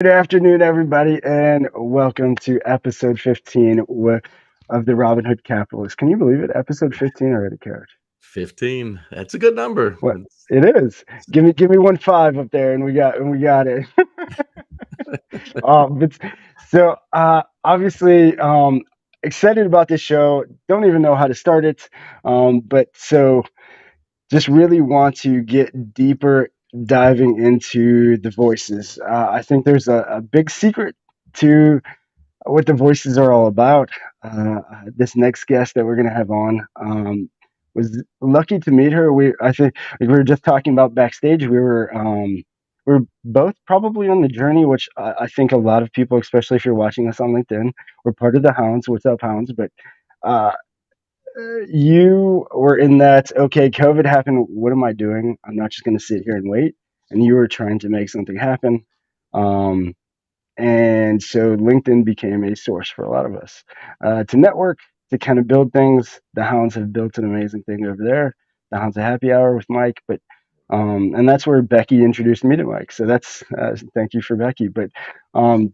Good afternoon, everybody, and welcome to episode 15 of the Robinhood Capitalists. Can you believe it? Episode 15 already, Coach. 15. That's a good number. What it is? Give me 1 5 up there, and we got it. But so obviously excited about this show. Don't even know how to start it. But so just really want to get deeper diving into the voices. I think there's a big secret to what the voices are all about. This next guest that we're going to have on was lucky to meet her. I think like we were just talking about backstage. We were both probably on the journey, which I think a lot of people, especially if you're watching us on LinkedIn, we're part of the Hounds. What's up, Hounds? But uh, you were in that. Okay, COVID happened. What am I doing? I'm not just going to sit here and wait. And you were trying to make something happen. Um, and so LinkedIn became a source for a lot of us to network, to kind of build things. The Hounds have built an amazing thing over there. The Hounds of Happy Hour with Mike, and that's where Becky introduced me to Mike. So that's thank you for Becky. Um,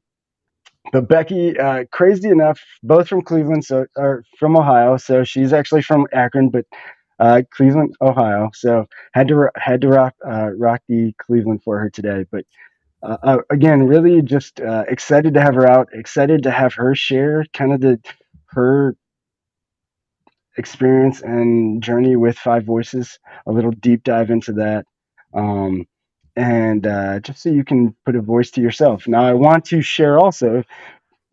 but Becky, crazy enough, both from Cleveland, so or from Ohio. So she's actually from Akron, but Cleveland, Ohio. So had to rock the Cleveland for her today, but. Again, really just excited to have her out. Excited to have her share kind of her experience and journey with Five Voices. A little deep dive into that, um, and just so you can put a voice to yourself. Now, I want to share also.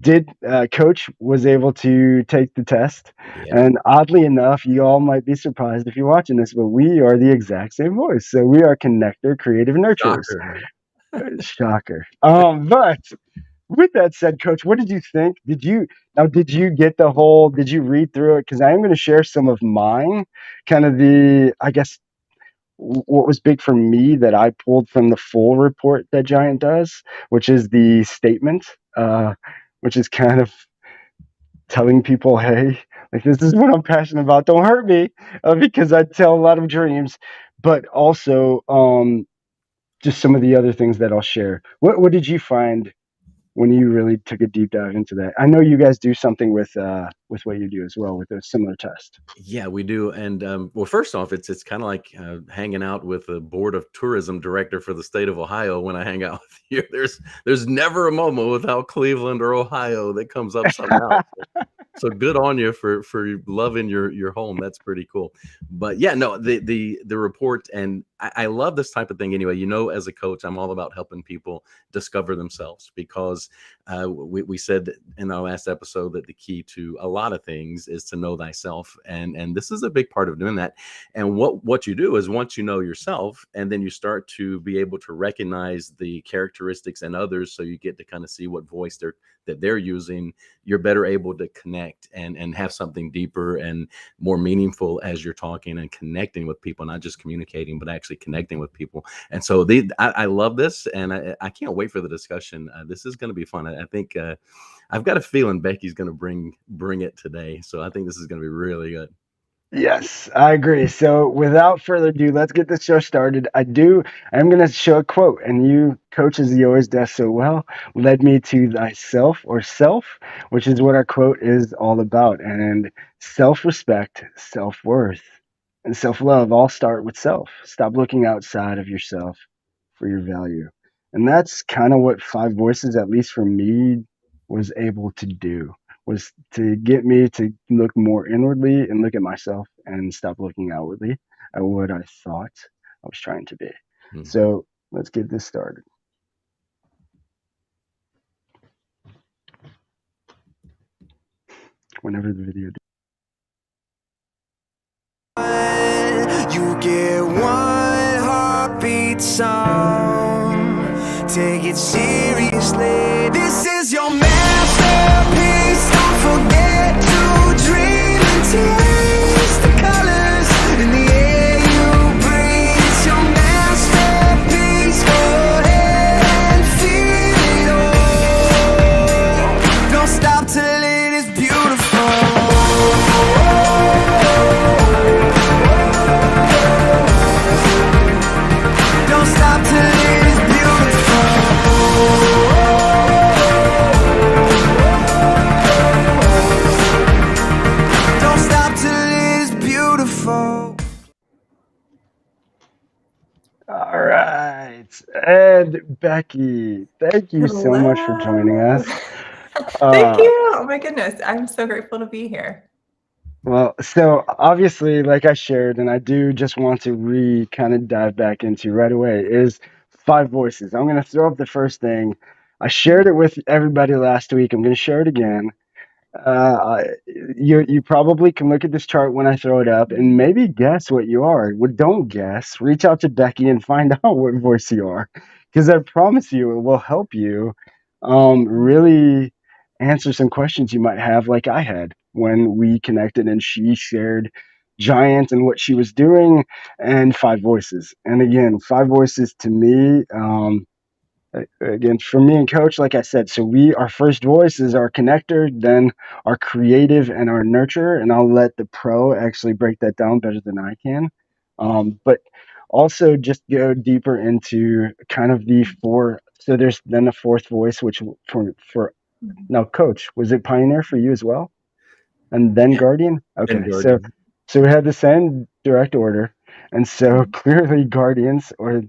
Did Coach was able to take the test, Yeah. and oddly enough, you all might be surprised if you're watching this, but we are the exact same voice. So we are connector, creative nurturers. Shocker. Shocker. But with that said, Coach, what did you think? Did you get the whole? Did you read through it? Because I am going to share some of mine, kind of I guess, what was big for me that I pulled from the full report that Giant does, which is the statement, which is kind of telling people, hey, like this is what I'm passionate about. Don't hurt me, because I tell a lot of dreams, but also just some of the other things that I'll share. What did you find when you really took a deep dive into that? I know you guys do something with what you do as well with a similar test. Yeah, we do. And well, first off, it's kind of like hanging out with the board of tourism director for the state of Ohio. When I hang out with you, there's never a moment without Cleveland or Ohio that comes up somehow. So good on you for loving your home. That's pretty cool. But yeah, no, the report, and I love this type of thing anyway. As a coach, I'm all about helping people discover themselves, because we said in our last episode that the key to a lot of things is to know thyself, and this is a big part of doing that. And what you do is, once you know yourself, and then you start to be able to recognize the characteristics in others, so you get to kind of see what voice they're using, you're better able to connect and have something deeper and more meaningful as you're talking and connecting with people, not just communicating, but actually connecting with people. And so I love this, and I can't wait for the discussion. This is going to be fun. I think I've got a feeling Becky's going to bring it today. So I think this is going to be really good. Yes, I agree. So without further ado, let's get this show started. I'm going to show a quote, and you, Coach, as you always does so well, led me to thyself or self, which is what our quote is all about. And self-respect, self-worth, and self-love all start with self. Stop looking outside of yourself for your value. And that's kind of what Five Voices, at least for me, was able to do, was to get me to look more inwardly and look at myself and stop looking outwardly at what I thought I was trying to be. Mm-hmm. So let's get this started. Whenever the video. You get one heartbeat song. Take it seriously. This is your masterpiece. Don't forget to dream and taste the colors in the air you breathe. It's your masterpiece. Go ahead and feel it all. Don't stop till it is beautiful. Don't stop till it is beautiful. and Becky. Thank you so much for joining Hello. us. Thank you. Oh my goodness. I'm so grateful to be here. Well, so obviously, like I shared, and I do just want to kind of dive back into right away, is five voices. I'm going to throw up the first thing. I shared it with everybody last week. I'm going to share it again. You probably can look at this chart when I throw it up and maybe guess what you are. Well, don't guess. Reach out to Becky and find out what voice you are, because I promise you it will help you really answer some questions you might have, like I had when we connected and she shared Giant and what she was doing and five voices. And again, five voices to me. Again, for me and Coach, like I said, so our first voice is our connector, then our creative and our nurturer, and I'll let the pro actually break that down better than I can. But also just go deeper into kind of the four. So there's then a fourth voice, which for now, Coach, was it Pioneer for you as well, and then Yeah, Guardian? and Okay, Guardian. so we had the same direct order, and so clearly Guardians, or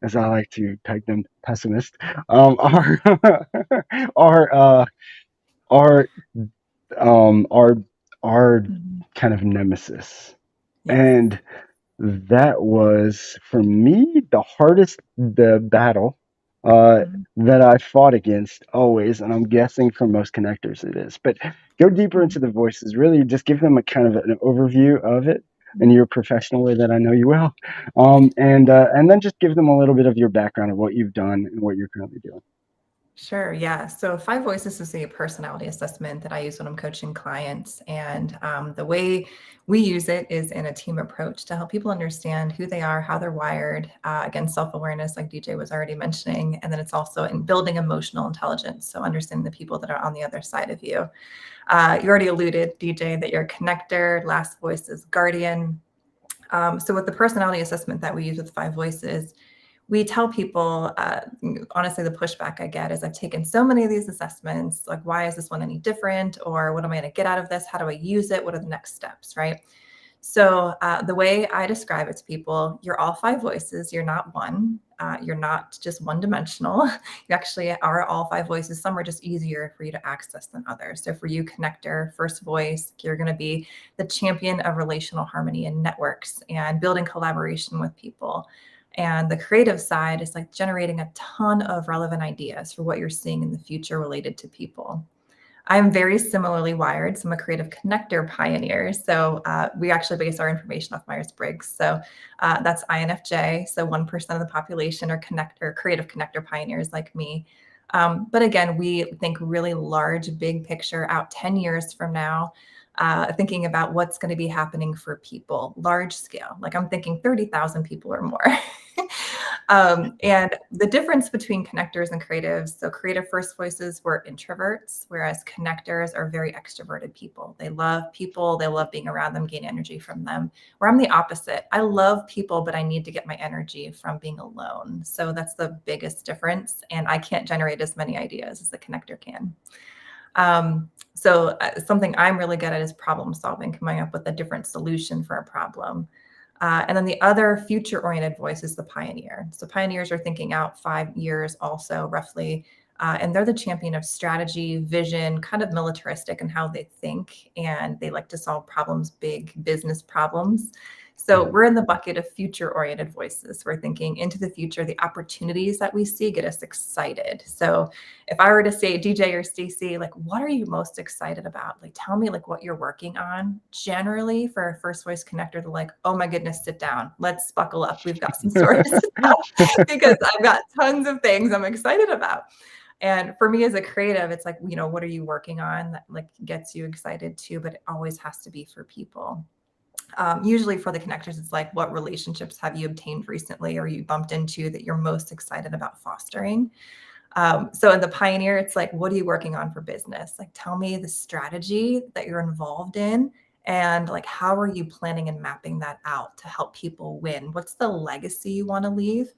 as I like to peg them, pessimist, are are are are our kind of nemesis, Yes. and that was for me the hardest the battle that I fought against always, and I'm guessing for most connectors it is. But go deeper into the voices. Really, just give them a kind of an overview of it in your professional way that I know you will, and then just give them a little bit of your background of what you've done and what you're currently doing. Sure. Yeah. So Five Voices is a personality assessment that I use when I'm coaching clients. And the way we use it is in a team approach to help people understand who they are, how they're wired, again, self-awareness, like DJ was already mentioning. And then it's also in building emotional intelligence. So understanding the people that are on the other side of you. You already alluded, DJ, that you're a connector. Last voice is guardian. So with the personality assessment that we use with Five Voices, we tell people, honestly, the pushback I get is I've taken so many of these assessments, like, why is this one any different? Or what am I going to get out of this? How do I use it? What are the next steps, right? So the way I describe it to people, you're all five voices. You're not one. You're not just one dimensional. You actually are all five voices. Some are just easier for you to access than others. So for you, connector, first voice, you're going to be the champion of relational harmony and networks and building collaboration with people. And the creative side is like generating a ton of relevant ideas for what you're seeing in the future related to people. I'm very similarly wired. So I'm a creative connector pioneer. So we actually base our information off Myers-Briggs. So that's INFJ. So 1% of the population are creative connector pioneers like me. But again, we think really large, big picture out 10 years from now, thinking about what's going to be happening for people, large scale. Like I'm thinking 30,000 people or more. And the difference between connectors and creatives, so creative first voices were introverts, whereas connectors are very extroverted people. They love people, they love being around them, gain energy from them. Where I'm the opposite. I love people, but I need to get my energy from being alone. So that's the biggest difference. And I can't generate as many ideas as a connector can. So something I'm really good at is problem solving, coming up with a different solution for a problem. And then the other future-oriented voice is the pioneer. So pioneers are thinking out 5 years also, roughly. And they're the champion of strategy, vision, kind of militaristic in how they think. And they like to solve problems, big business problems. So we're in the bucket of future-oriented voices. We're thinking into the future, the opportunities that we see get us excited. So if I were to say, DJ or Stacey, like, what are you most excited about? Like, tell me like what you're working on. Generally for a first voice connector, they're like, oh my goodness, sit down. Let's buckle up. We've got some stories to tell because I've got tons of things I'm excited about. And for me as a creative, it's like, you know, what are you working on that like gets you excited too, but it always has to be for people. Usually for the connectors, it's like, what relationships have you obtained recently or you bumped into that you're most excited about fostering? So in the pioneer, it's like, what are you working on for business? Like, tell me the strategy that you're involved in and like, how are you planning and mapping that out to help people win? What's the legacy you want to leave?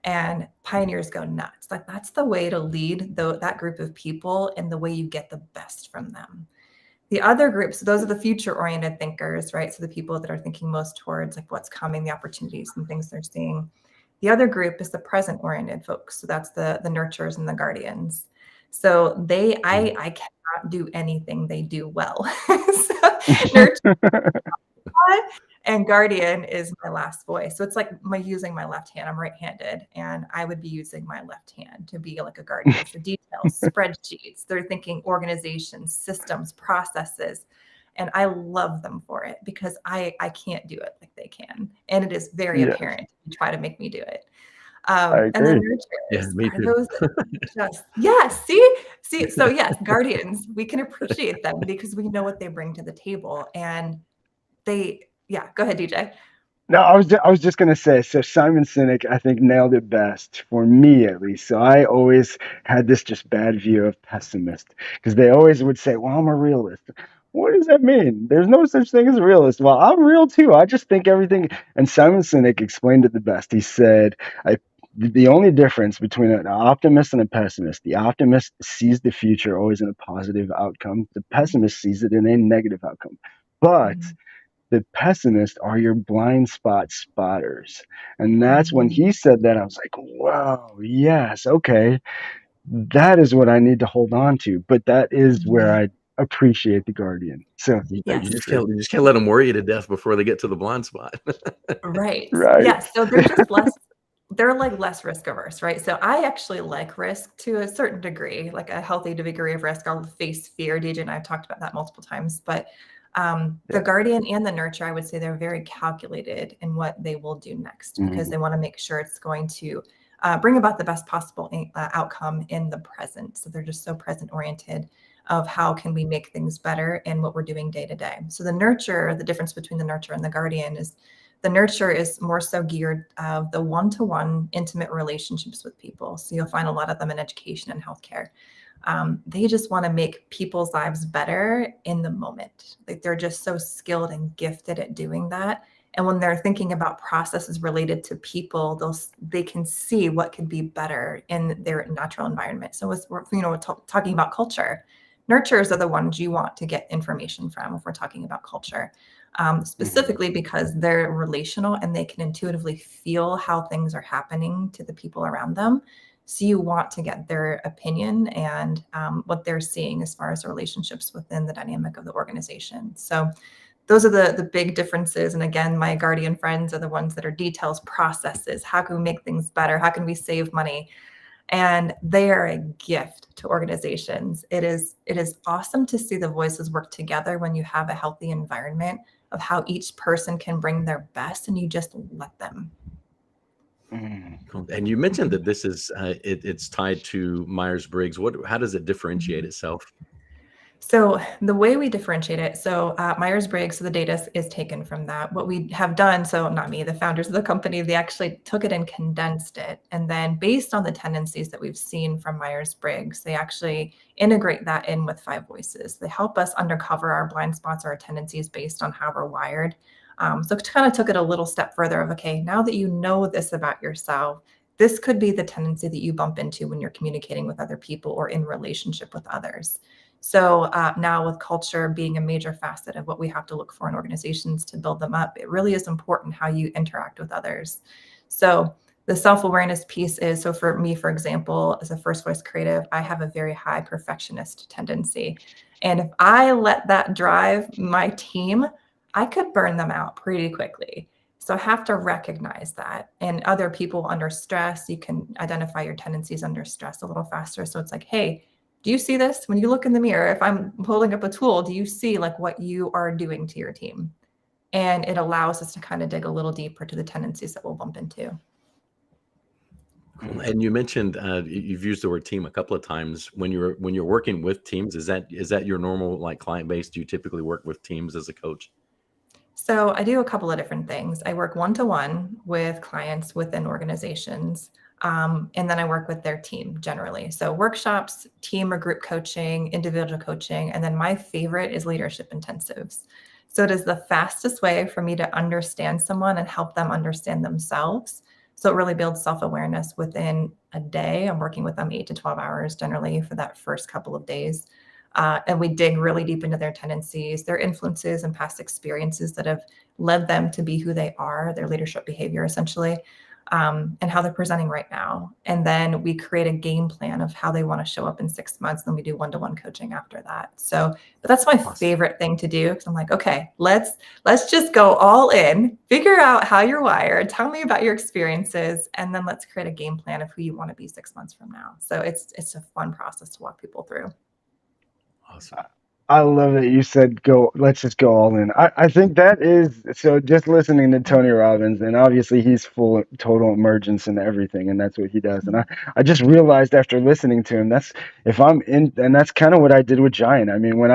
And pioneers go nuts. Like that's the way to lead that group of people and the way you get the best from them. The other groups, those are the future-oriented thinkers, right? So the people that are thinking most towards like what's coming, the opportunities and things they're seeing. The other group is the present-oriented folks. So that's the nurturers and the guardians. So I cannot do anything they do well. So nurture and guardian is my last voice. So it's like using my left hand. I'm right-handed, and I would be using my left hand to be like a guardian. So details, spreadsheets, they're thinking organizations, systems, processes. And I love them for it because I can't do it like they can. And it is very Yes, apparent if you try to make me do it. I And then agree. Yeah, nurturers me are too. those that just, yes, see, so yes, guardians, we can appreciate them because we know what they bring to the table. And yeah, go ahead, DJ. No, I was just gonna say, so Simon Sinek, I think, nailed it best for me at least. So I always had this just bad view of pessimist because they always would say, "Well, I'm a realist." What does that mean? There's no such thing as a realist. Well, I'm real too. I just think everything. And Simon Sinek explained it the best. He said, the only difference between an optimist and a pessimist, the optimist sees the future always in a positive outcome. The pessimist sees it in a negative outcome. But Mhm. the pessimists are your blind spot spotters. And that's when Mhm. he said that, I was like, wow, yes, okay. That is what I need to hold on to. But that is where Mhm. I appreciate the Guardian. So thank You Yes. you for just can't let them worry you to death before they get to the blind spot. Right. right. Yes. So they're just they're like less risk averse, right? So I actually like risk to a certain degree, like a healthy degree of risk. I'll face fear. DJ and I have talked about that multiple times. But the Yeah. guardian and the nurture, I would say they're very calculated in what they will do next because Mhm. they want to make sure it's going to bring about the best possible outcome in the present. So they're just so present oriented of how can we make things better in what we're doing day to day. So the nurture, the difference between the nurture and the guardian is the nurture is more so geared the one-to-one intimate relationships with people. So you'll find a lot of them in education and healthcare. They just want to make people's lives better in the moment. Like they're just so skilled and gifted at doing that. And when they're thinking about processes related to people, they can see what could be better in their natural environment. So as we're talking about culture, nurturers are the ones you want to get information from if we're talking about culture, Mhm. specifically because they're relational and they can intuitively feel how things are happening to the people around them. So you want to get their opinion and what they're seeing as far as the relationships within the dynamic of the organization. So those are the big differences. And again, my guardian friends are the ones that are details, processes. How can we make things better? How can we save money? And they are a gift to organizations. It is awesome to see the voices work together when you have a healthy environment of how each person can bring their best and you just let them. Mhm. Cool. And you mentioned Mhm. that this is it's tied to Myers-Briggs. How does it differentiate Mhm. itself? So the way we differentiate it, so Myers-Briggs, so the data is taken from that. What we have done, so not me, the founders of the company, they actually took it and condensed it. And then based on the tendencies that we've seen from Myers-Briggs, they actually integrate that in with 5 voices. They help us uncover our blind spots or our tendencies based on how we're wired. So it kind of took it a little step further of, okay, now that you know this about yourself, this could be the tendency that you bump into when you're communicating with other people or in relationship with others. So now with culture being a major facet of what we have to look for in organizations to build them up, it really is important how you interact with others. So the self-awareness piece is, so for me, for example, as a first voice creative, I have a very high perfectionist tendency. And if I let that drive my team, I could burn them out pretty quickly. So I have to recognize that. And other people under stress, you can identify your tendencies under stress a little faster. So it's like, hey, do you see this? When you look in the mirror, if I'm holding up a tool, do you see like what you are doing to your team? And it allows us to kind of dig a little deeper to the tendencies that we'll bump into. Cool. Mhm. And you mentioned you've used the word team a couple of times. When you're working with teams, is that your normal like client base? Do you typically work with teams as a coach? So I do a couple of different things. I work one-to-one with clients within organizations. And then I work with their team generally. So workshops, team or group coaching, individual coaching. And then my favorite is leadership intensives. So it is the fastest way for me to understand someone and help them understand themselves. So it really builds self-awareness within a day. I'm working with them 8 to 12 hours generally for that first couple of days. And we dig really deep into their tendencies, their influences, and past experiences that have led them to be who they are, their leadership behavior, essentially. and how they're presenting right now. And then we create a game plan of how they want to show up in 6 months. Then we do one-to-one coaching after that. So, but that's my favorite thing to do, because I'm like, okay, let's just go all in, figure out how you're wired, tell me about your experiences, and then let's create a game plan of who you want to be 6 months from now. So it's a fun process to walk people through. Awesome. I love that you said let's just go all in. I think that is, so just listening to Tony Robbins, and obviously he's full of total emergence in everything, and that's what he does. And I just realized after listening to him, and that's kind of what I did with Giant. I mean, when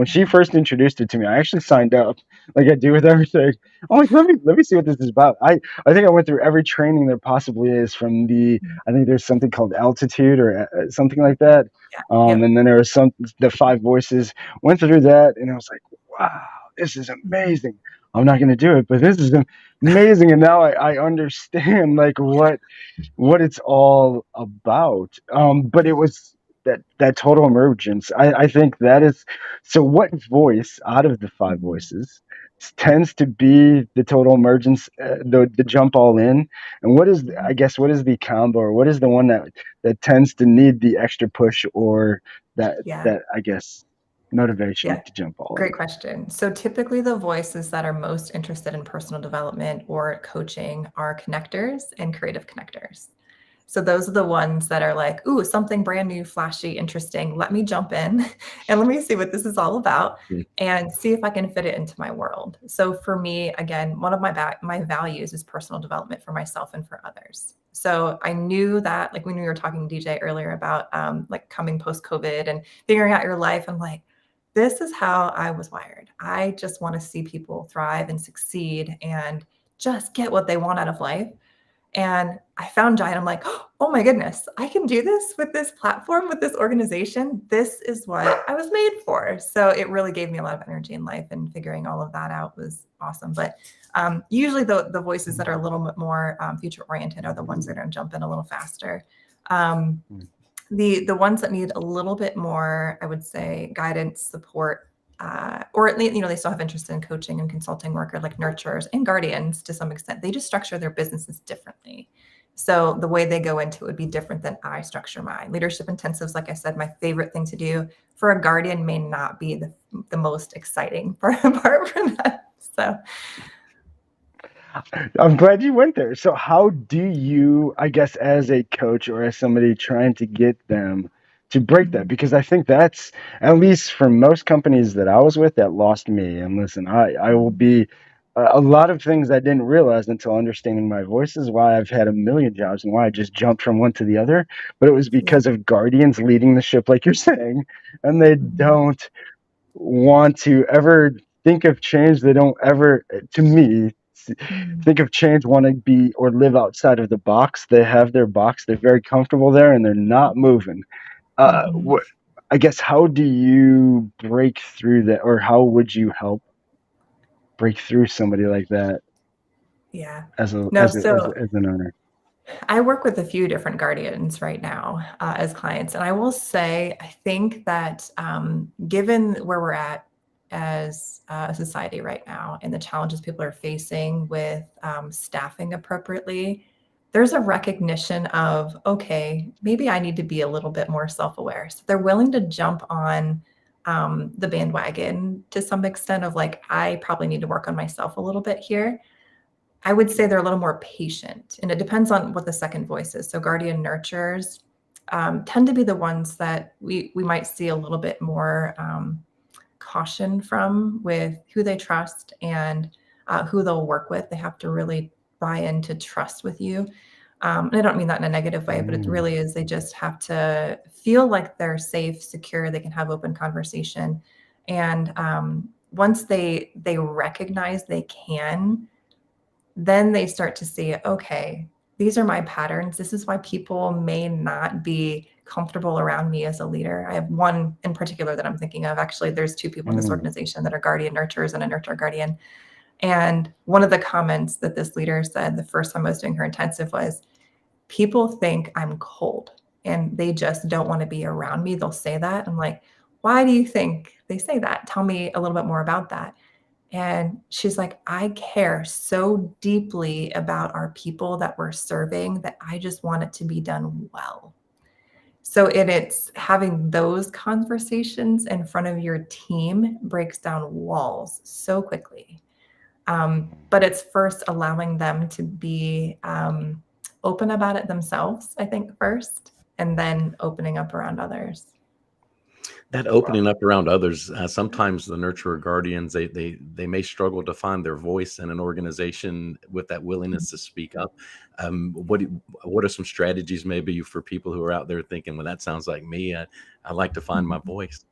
she first introduced it to me, I actually signed up, like I do with everything. I'm like, let me see what this is about. I think I went through every training there possibly is, from I think there's something called altitude or something like that. Yep. And then there was the 5 voices. Went through that, and I was like, wow, this is amazing. I'm not going to do it, but this is amazing. And now I understand like what it's all about. But it was that total emergence. I think that is, so what voice out of the 5 voices tends to be the total emergence, the jump all in? And what is the combo, or what is the one that tends to need the extra push, or that I guess motivation to jump all in? Great question. So typically the voices that are most interested in personal development or coaching are connectors and creative connectors. So those are the ones that are like, ooh, something brand new, flashy, interesting. Let me jump in and let me see what this is all about and see if I can fit it into my world. So for me, again, one of my values is personal development for myself and for others. So I knew that, like when we were talking to DJ earlier about like coming post-COVID and figuring out your life, I'm like, this is how I was wired. I just want to see people thrive and succeed and just get what they want out of life. And I found Giant. I'm like, oh my goodness, I can do this with this platform, with this organization. This is what I was made for. So it really gave me a lot of energy in life, and figuring all of that out was awesome. But usually the voices that are a little bit more future oriented are the ones that are going to jump in a little faster. The ones that need a little bit more, I would say, guidance, support, or at least, they still have interest in coaching and consulting work, or like nurturers and guardians to some extent. They just structure their businesses differently. So the way they go into it would be different than I structure mine. Leadership intensives, like I said, my favorite thing to do. For a guardian may not be the most exciting part for that. So I'm glad you went there. So how do you, I guess, as a coach or as somebody trying to get them to break that? Because I think that's, at least for most companies that I was with, that lost me. And listen, I will be, a lot of things I didn't realize until understanding my voice is why I've had a million jobs and why I just jumped from one to the other. But it was because of guardians leading the ship, like you're saying, and they don't want to ever think of change. They don't ever, to me, think of change, want to be or live outside of the box. They have their box. They're very comfortable there, and they're not moving. I guess, how do you break through that, or how would you help break through somebody like that? Yeah. As an owner. I work with a few different guardians right now as clients. And I will say, I think that given where we're at as a society right now and the challenges people are facing with staffing appropriately, there's a recognition of, okay, maybe I need to be a little bit more self-aware. So they're willing to jump on the bandwagon to some extent of like, I probably need to work on myself a little bit here. I would say they're a little more patient, and it depends on what the second voice is. So guardian nurturers tend to be the ones that we might see a little bit more caution from with who they trust and who they'll work with. They have to really buy into trust with you. And I don't mean that in a negative way, but it really is. They just have to feel like they're safe, secure. They can have open conversation. And once they recognize they can, then they start to see, okay, these are my patterns. This is why people may not be comfortable around me as a leader. I have one in particular that I'm thinking of. Actually, there's 2 people in this organization that are guardian nurturers and a nurture guardian. And one of the comments that this leader said the first time I was doing her intensive was, people think I'm cold and they just don't want to be around me. They'll say that. I'm like, why do you think they say that? Tell me a little bit more about that. And she's like, I care so deeply about our people that we're serving that I just want it to be done well. So it's having those conversations in front of your team breaks down walls so quickly. But it's first allowing them to be open about it themselves, I think, first, and then opening up around others. That opening up around others, sometimes the nurturer guardians, they may struggle to find their voice in an organization with that willingness to speak up. What are some strategies maybe for people who are out there thinking, well, that sounds like me. I like to find my voice.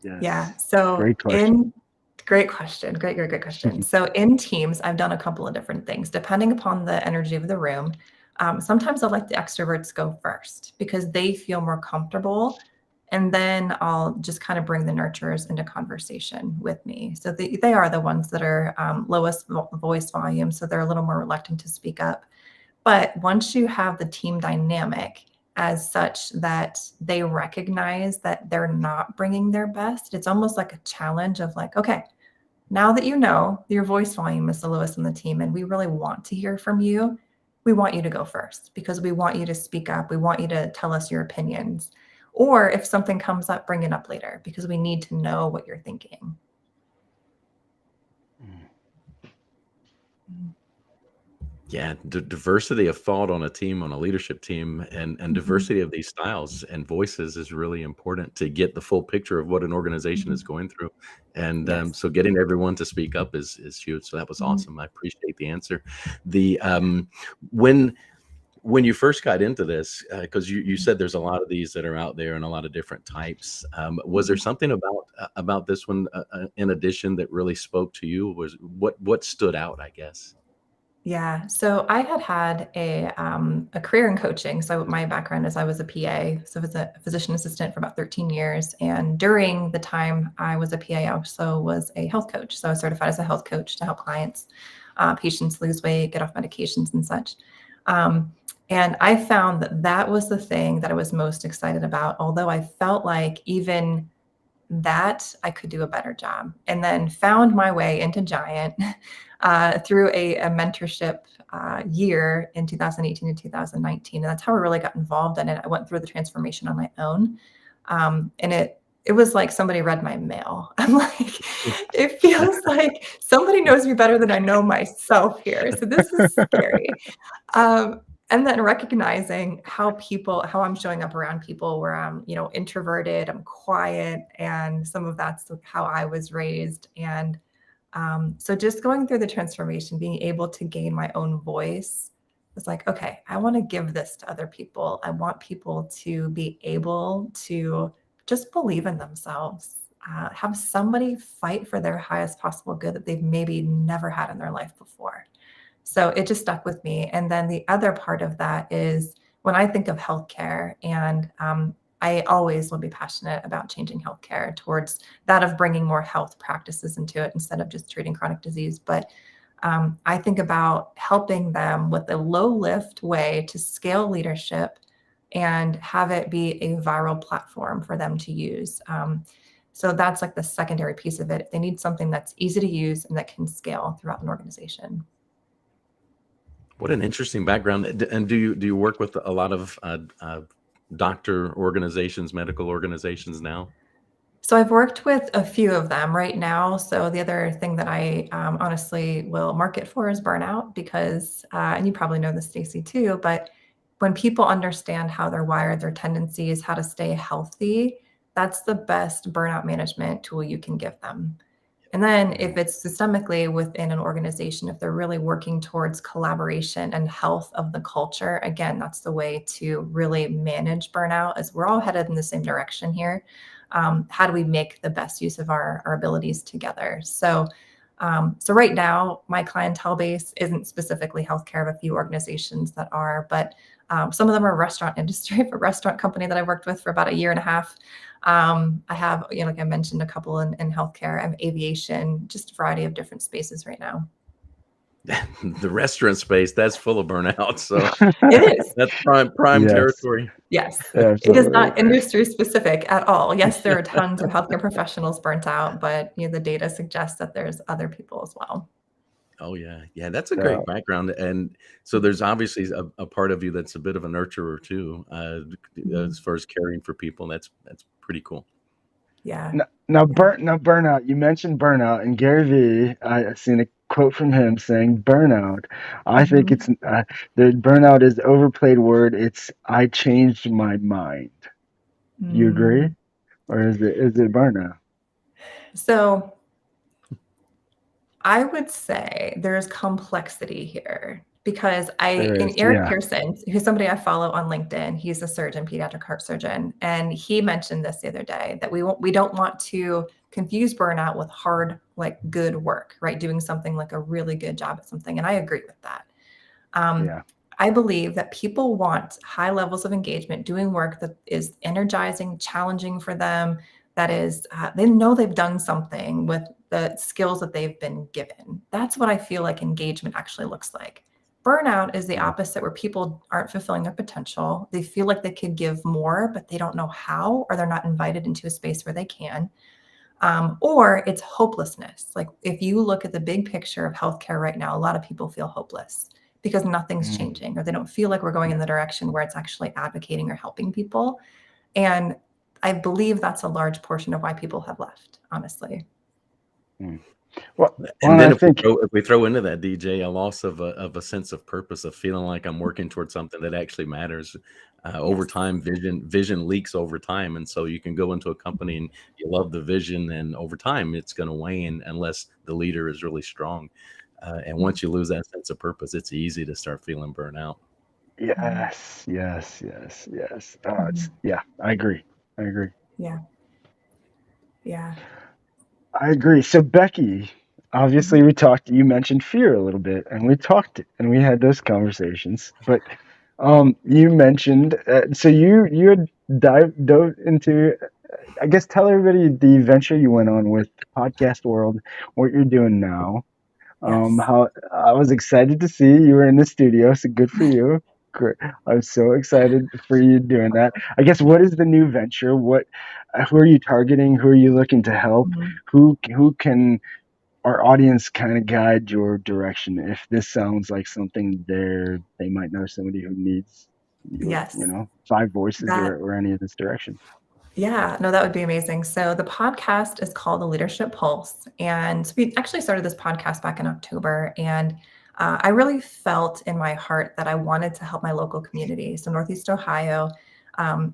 Yes. Yeah. So Great question. great question. Great question. So in teams, I've done a couple of different things depending upon the energy of the room. Sometimes I'll let the extroverts go first because they feel more comfortable. And then I'll just kind of bring the nurturers into conversation with me. So they are the ones that are lowest voice volume. So they're a little more reluctant to speak up. But once you have the team dynamic as such that they recognize that they're not bringing their best, it's almost like a challenge of like, okay, now that you know your voice volume is the lowest on the team and we really want to hear from you, we want you to go first because we want you to speak up. We want you to tell us your opinions. Or if something comes up, bring it up later because we need to know what you're thinking. Yeah, diversity of thought on a team, on a leadership team, and diversity of these styles and voices is really important to get the full picture of what an organization is going through. And Yes. so getting everyone to speak up is huge. So that was awesome. I appreciate the answer. The when when you first got into this, because you said there's a lot of these that are out there and a lot of different types. Was there something about this one in addition that really spoke to you? Was what stood out, I guess? Yeah. So I had a career in coaching. So my background is I was a PA. So I was a physician assistant for about 13 years. And during the time I was a PA, I also was a health coach. So I was certified as a health coach to help clients, patients lose weight, get off medications and such. And I found that that was the thing that I was most excited about, although I felt like even that I could do a better job. And then found my way into Giant through a mentorship year in 2018 and 2019. And that's how I really got involved in it. I went through the transformation on my own. And it was like somebody read my mail. I'm like, it feels like somebody knows me better than I know myself here. So this is scary. Um, and then recognizing how I'm showing up around people where I'm, introverted, I'm quiet, and some of that's how I was raised. And so just going through the transformation, being able to gain my own voice was like, okay, I want to give this to other people. I want people to be able to just believe in themselves, have somebody fight for their highest possible good that they've maybe never had in their life before. So it just stuck with me. And then the other part of that is when I think of healthcare, and I always will be passionate about changing healthcare towards that of bringing more health practices into it instead of just treating chronic disease. But I think about helping them with a low lift way to scale leadership and have it be a viral platform for them to use. So that's like the secondary piece of it. They need something that's easy to use and that can scale throughout an organization. What an interesting background. And do you work with a lot of doctor organizations, medical organizations now? So I've worked with a few of them right now. So the other thing that I honestly will market for is burnout because, and you probably know this, Stacey, too, but when people understand how they're wired, their tendencies, how to stay healthy, that's the best burnout management tool you can give them. And then if it's systemically within an organization, if they're really working towards collaboration and health of the culture, again, that's the way to really manage burnout as we're all headed in the same direction here. How do we make the best use of our abilities together? So right now, my clientele base isn't specifically healthcare. I have a few organizations that are, but some of them are restaurant industry. I have a restaurant company that I worked with for about a year and a half. I have, like I mentioned, a couple in healthcare and aviation, just a variety of different spaces right now. The restaurant space, that's full of burnout. So It is. that's prime Yes, territory. Yes. It is absolutely. not industry specific at all. Yes, there are tons of healthcare professionals burnt out, but the data suggests that there's other people as well. Oh yeah, yeah, that's a Yeah. great background, and so there's obviously a part of you that's a bit of a nurturer too, as far as caring for people. That's pretty cool. Yeah. Now, Yeah. burnout. You mentioned burnout, and Gary Vee. I seen a quote from him saying burnout. I think Mhm. it's the burnout is overplayed word. It's I changed my mind. You agree, Mm. or is it burnout? So I would say there's complexity here because There in is, Eric yeah, Pearson, who's somebody I follow on LinkedIn, he's a surgeon, pediatric heart surgeon, and he mentioned this the other day that we don't want to confuse burnout with hard, like good work, right? Doing something like a really good job at something, and I agree with that. Um, yeah. I believe that people want high levels of engagement, doing work that is energizing, challenging for them, that is, they know they've done something with the skills that they've been given. That's what I feel like engagement actually looks like. Burnout is the Mm, opposite, where people aren't fulfilling their potential. They feel like they could give more, but they don't know how, or they're not invited into a space where they can. Or it's hopelessness. Like if you look at the big picture of healthcare right now, a lot of people feel hopeless because nothing's mm, changing, or they don't feel like we're going in yeah. the direction where it's actually advocating or helping people. And I believe that's a large portion of why people have left, honestly. Mm. Well, And and then I if we think throw if we throw into that, DJ, a loss of a sense of purpose, of feeling like I'm working towards something that actually matters. Over Yes. time, vision leaks over time, and so you can go into a company and you love the vision, and over time, it's going to wane unless the leader is really strong. And Mhm. once you lose that sense of purpose, it's easy to start feeling burnout. Mhm. yes, yes, yes, yes. It's Mhm. yeah. I agree. I agree. Yeah. Yeah. I agree. So Becky, Mhm. obviously we talked. You mentioned fear a little bit, and we talked and we had those conversations. But you mentioned so you had dove into. I guess tell everybody the venture you went on with podcast world, what you're doing now. Yes. How I was excited to see you were in the studio, so good for you. Great. I'm so excited for you doing that. I guess what is the new venture? Who are you targeting? Who are you looking to help? Mhm. Who can our audience kind of guide your direction? If this sounds like something they might know somebody who needs Yes. five voices That or any of this direction. Yeah, no, that would be amazing. So the podcast is called The Leadership Pulse. And we actually started this podcast back in October. And I really felt in my heart that I wanted to help my local community. So Northeast Ohio,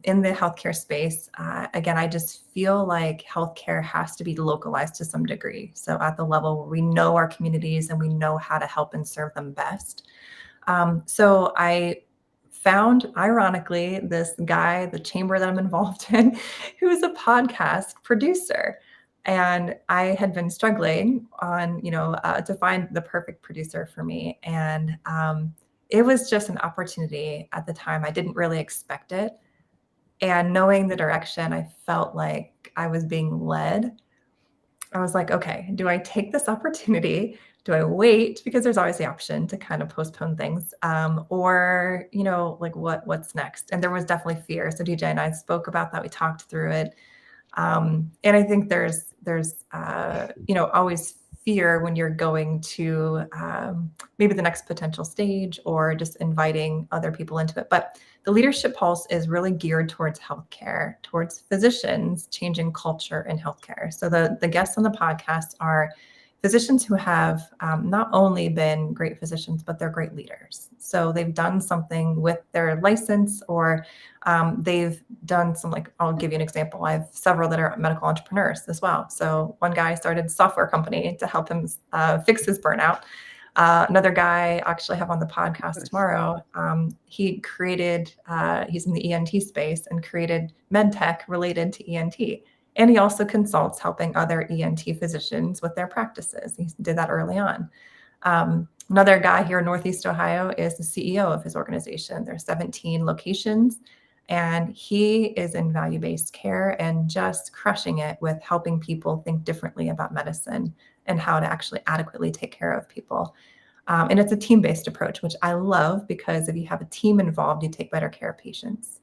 in the healthcare space, again, I just feel like healthcare has to be localized to some degree. So at the level where we know our communities and we know how to help and serve them best. So I found, ironically, this guy, the chamber that I'm involved in, who is a podcast producer. And I had been struggling on, to find the perfect producer for me. And it was just an opportunity at the time. I didn't really expect it. And knowing the direction, I felt like I was being led. I was like, okay, do I take this opportunity? Do I wait? Because there's always the option to kind of postpone things. Or, like what's next? And there was definitely fear. So DJ and I spoke about that. We talked through it. And I think there's always fear when you're going to maybe the next potential stage or just inviting other people into it. But the Leadership Pulse is really geared towards healthcare, towards physicians changing culture in healthcare. So the guests on the podcast are physicians who have not only been great physicians, but they're great leaders. So they've done something with their license, or they've done some, like, I'll give you an example. I have several that are medical entrepreneurs as well. So one guy started a software company to help him fix his burnout. Another guy I actually have on the podcast Nice. tomorrow. He created, he's in the ENT space and created med tech related to ENT. And he also consults helping other ENT physicians with their practices. He did that early on. Another guy here in Northeast Ohio is the CEO of his organization. There's 17 locations, and he is in value-based care and just crushing it with helping people think differently about medicine and how to actually adequately take care of people. And it's a team-based approach, which I love, because if you have a team involved, you take better care of patients.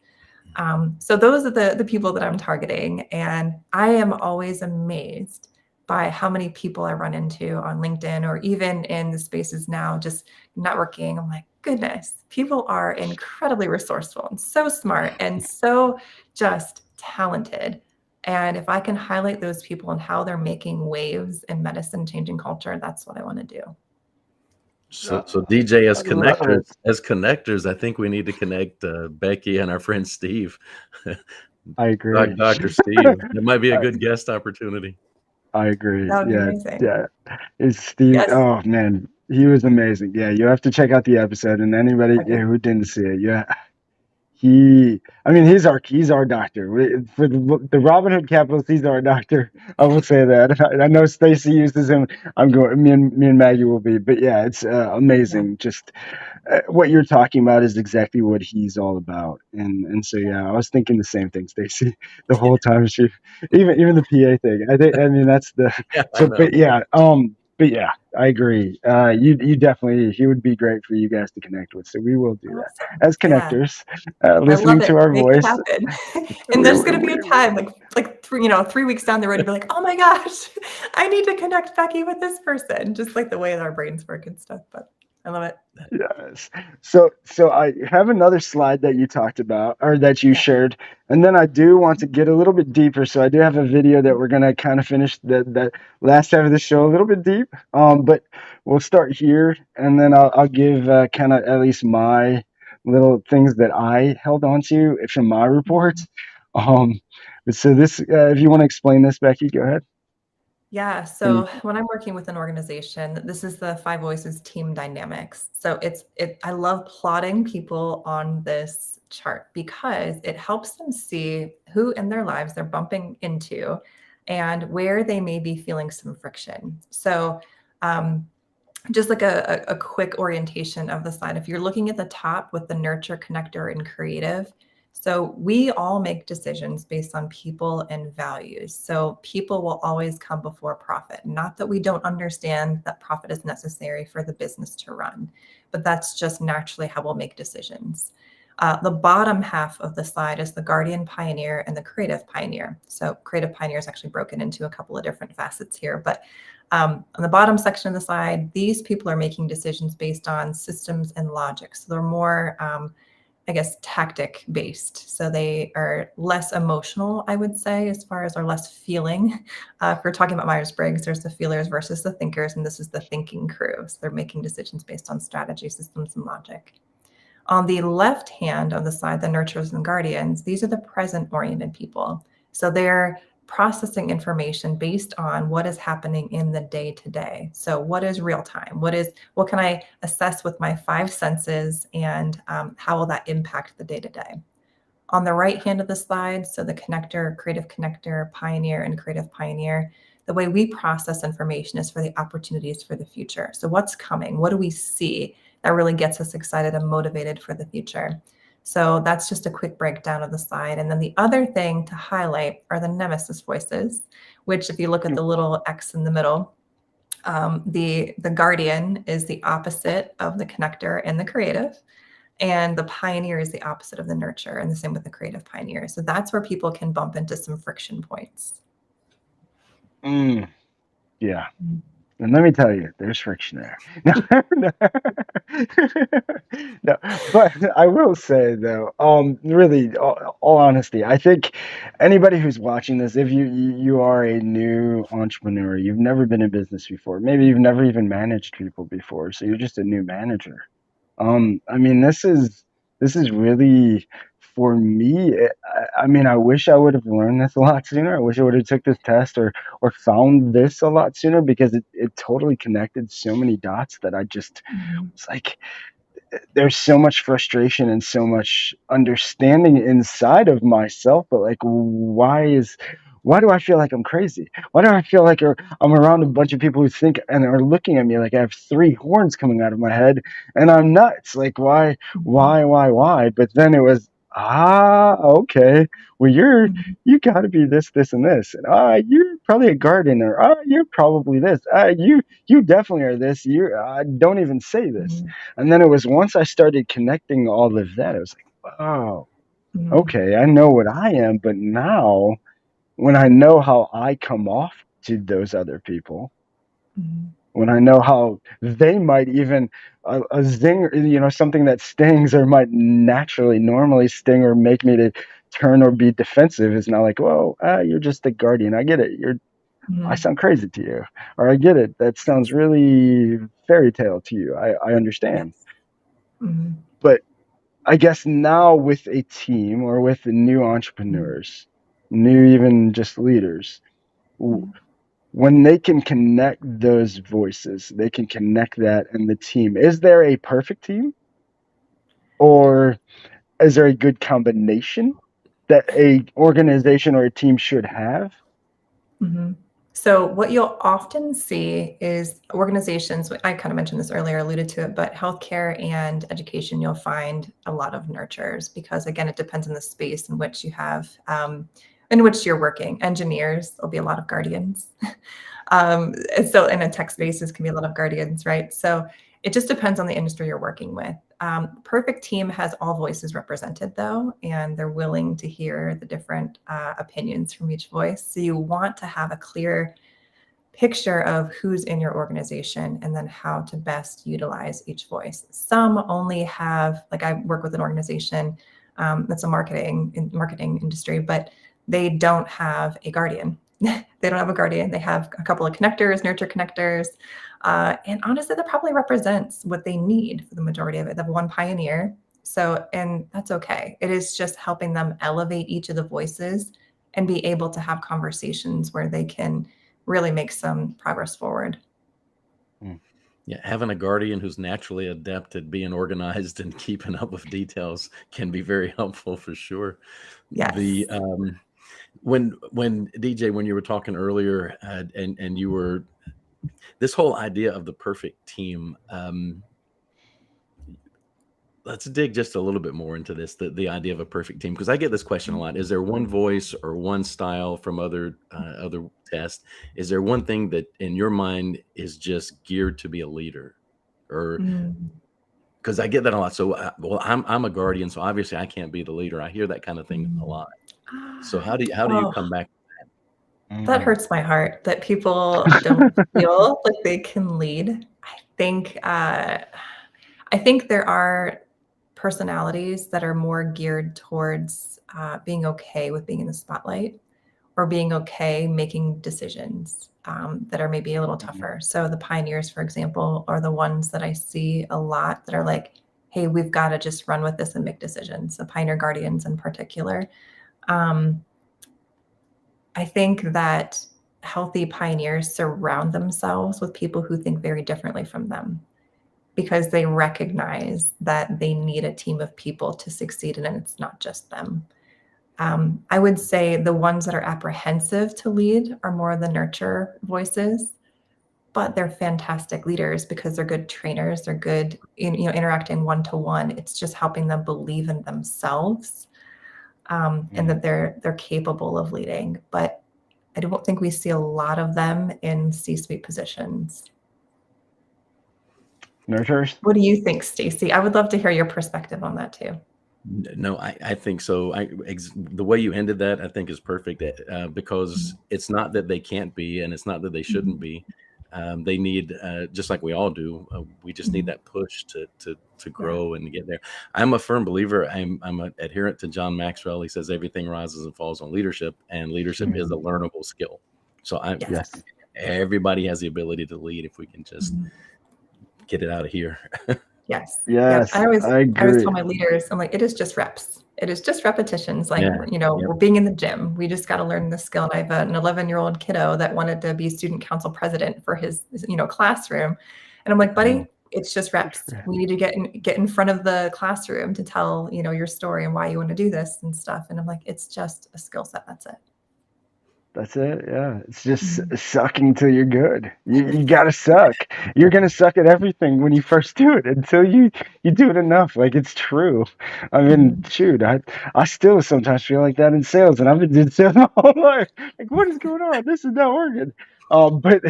So those are the people that I'm targeting. And I am always amazed by how many people I run into on LinkedIn, or even in the spaces now, just networking. I'm like, goodness, people are incredibly resourceful and so smart and so just talented. And if I can highlight those people and how they're making waves in medicine, changing culture, that's what I want to do. So DJ, I love it. as connectors, I think we need to connect Becky and our friend Steve, I agree. Dr. Steve. It might be a good guest opportunity. I agree. That would be Yeah, amazing. yeah. It's Steve. Yes. Oh man, he was amazing. Yeah, you have to check out the episode. And anybody Okay. who didn't see it, yeah, he's our doctor. For the Robinhood Capitalists, he's our doctor. I will say that. I know Stacey uses him. I'm going. Me and Maggie will be. But yeah, it's amazing. Just what you're talking about is exactly what he's all about. And so yeah, I was thinking the same thing, Stacey, the whole time. Even the PA thing. I mean that's the Yeah, so. I know. But yeah, I agree. You definitely, he would be great for you guys to connect with. So we will do that Awesome. as Yeah. connectors, I listening love it. to our Make it voice. happen. And there's going to be a time like 3 weeks down the road to be like, oh my gosh, I need to connect Becky with this person. Just like the way that our brains work and stuff. But I love it. Yes. So I have another slide that you talked about, or that you Yeah. shared, and then I do want to get a little bit deeper. So I do have a video that we're gonna kind of finish the last half of the show a little bit deep. But we'll start here, and then I'll give kind of at least my little things that I held on to from my reports. So this, if you want to explain this, Becky, go ahead. Yeah. So when I'm working with an organization, this is the Five Voices team dynamics. So I love plotting people on this chart, because it helps them see who in their lives they're bumping into and where they may be feeling some friction. So just like a quick orientation of the slide. If you're looking at the top with the nurture, connector, and creative, so we all make decisions based on people and values. So people will always come before profit. Not that we don't understand that profit is necessary for the business to run, but that's just naturally how we'll make decisions. The bottom half of the slide is the guardian pioneer and the creative pioneer. So creative pioneer is actually broken into a couple of different facets here, but on the bottom section of the slide, these people are making decisions based on systems and logic. So they're more, tactic based. So they are less emotional, I would say, as far as, or less feeling. If we're talking about Myers-Briggs, there's the feelers versus the thinkers, and this is the thinking crew. So they're making decisions based on strategy, systems, and logic. On the left hand of the slide, the nurturers and guardians, these are the present-oriented people. So they're processing information based on what is happening in the day-to-day. So what is real time? What can I assess with my five senses, and how will that impact the day-to-day? On the right hand of the slide, so the connector, creative connector, pioneer, and creative pioneer, the way we process information is for the opportunities for the future. So what's coming? What do we see that really gets us excited and motivated for the future? So that's just a quick breakdown of the slide. And then the other thing to highlight are the nemesis voices, which if you look at the little X in the middle, the guardian is the opposite of the connector and the creative. And the pioneer is the opposite of the nurture, and the same with the creative pioneer. So that's where people can bump into some friction points. Yeah. And let me tell you, there's friction there. No, no. But I will say though, really, all honesty, I think anybody who's watching this, if you are a new entrepreneur, you've never been in business before, maybe you've never even managed people before, so you're just a new manager. I mean, this is really for me. I mean, I wish I would have learned this a lot sooner. I wish I would have took this test or found this a lot sooner, because it totally connected so many dots that I just was like, there's so much frustration and so much understanding inside of myself, but like, why do I feel like I'm crazy? Why do I feel like I'm around a bunch of people who think and are looking at me like I have three horns coming out of my head and I'm nuts? Like, why? But then it was, Okay. Well, you got to be this, this, and this. And you're probably a gardener. You're probably this. You definitely are this. You don't even say this. Mhm. And then it was once I started connecting all of that, it was like, oh, Mhm. okay, I know what I am. But now, when I know how I come off to those other people, Mhm. when I know how they might even a zing, something that stings or might naturally normally sting or make me to turn or be defensive is now like, well, you're just a guardian. I get it. I Mhm. sound crazy to you, or I get it. That sounds really fairy tale to you. I understand. Yes. Mhm. But I guess now with a team or with the new Mhm. entrepreneurs, new even just leaders, Mhm. when they can connect those voices, they can connect that in the team. Is there a perfect team, or is there a good combination that a organization or a team should have? Mhm. So what you'll often see is organizations, I kind of mentioned this earlier, alluded to it, but healthcare and education, you'll find a lot of nurturers because again, it depends on the space in which you have, in which you're working. Engineers, there'll be a lot of guardians. And so in a tech spaces can be a lot of guardians, right? So it just depends on the industry you're working with. Perfect team has all voices represented though, and they're willing to hear the different opinions from each voice. So you want to have a clear picture of who's in your organization and then how to best utilize each voice. Some only have, like I work with an organization that's a marketing industry, but they don't have a guardian. They don't have a guardian. They have a couple of connectors, nurture connectors. And honestly, that probably represents what they need for the majority of it. They have one pioneer. So, and that's okay. It is just helping them elevate each of the voices and be able to have conversations where they can really make some progress forward. Yeah, having a guardian who's naturally adept at being organized and keeping up with details can be very helpful for sure. The Yes. when DJ, when you were talking earlier, and you were this whole idea of the perfect team. Let's dig just a little bit more into this, the idea of a perfect team, because I get this question a lot. Is there one voice or one style from other tests? Is there one thing that in your mind is just geared to be a leader? Or Mm. because I get that a lot. So, well, I'm a guardian, so obviously I can't be the leader. I hear that kind of thing a Mm. lot. So Ah, how do you oh, come back? that Mm. hurts my heart that people don't feel like they can lead. I think there are personalities that are more geared towards being okay with being in the spotlight or being okay making decisions that are maybe a little tougher. So the pioneers, for example, are the ones that I see a lot that are like, hey, we've got to just run with this and make decisions. The pioneer guardians in particular. Um, I think that healthy pioneers surround themselves with people who think very differently from them because they recognize that they need a team of people to succeed and it's not just them. I would say the ones that are apprehensive to lead are more the nurture voices, but they're fantastic leaders because they're good trainers. They're good in interacting one to one. It's just helping them believe in themselves and that they're capable of leading. But I don't think we see a lot of them in C-suite positions. Nurturers? What do you think, Stacey? I would love to hear your perspective on that too. No, I think so. The way you ended that, I think, is perfect because it's not that they can't be, and it's not that they shouldn't Mhm. be. They need, just like we all do, we just need Mhm. that push to Yeah. grow and get there. I'm a firm believer. I'm an adherent to John Maxwell. He says everything rises and falls on leadership, and leadership is a Mhm. learnable skill. So Yes. Yes. everybody has the ability to lead if we can just Mhm. get it out of here. Yes. Yep. Yes, I I always agree. tell my leaders, I'm like, it is just reps. It is just repetitions. Like, Yeah. Yep. we're being in the gym. We just got to learn this skill. And I have an 11-year-old kiddo that wanted to be student council president for his classroom. And I'm like, buddy, it's just reps. We need to get in front of the classroom to tell, your story and why you want to do this and stuff. And I'm like, it's just a skill set. That's it. That's it. Yeah. It's just sucking till you're good. You gotta suck. You're gonna suck at everything when you first do it until you do it enough. Like, it's true. I mean, shoot, I still sometimes feel like that in sales, and I've been doing sales my whole life. Like, what is going on? This is not working. But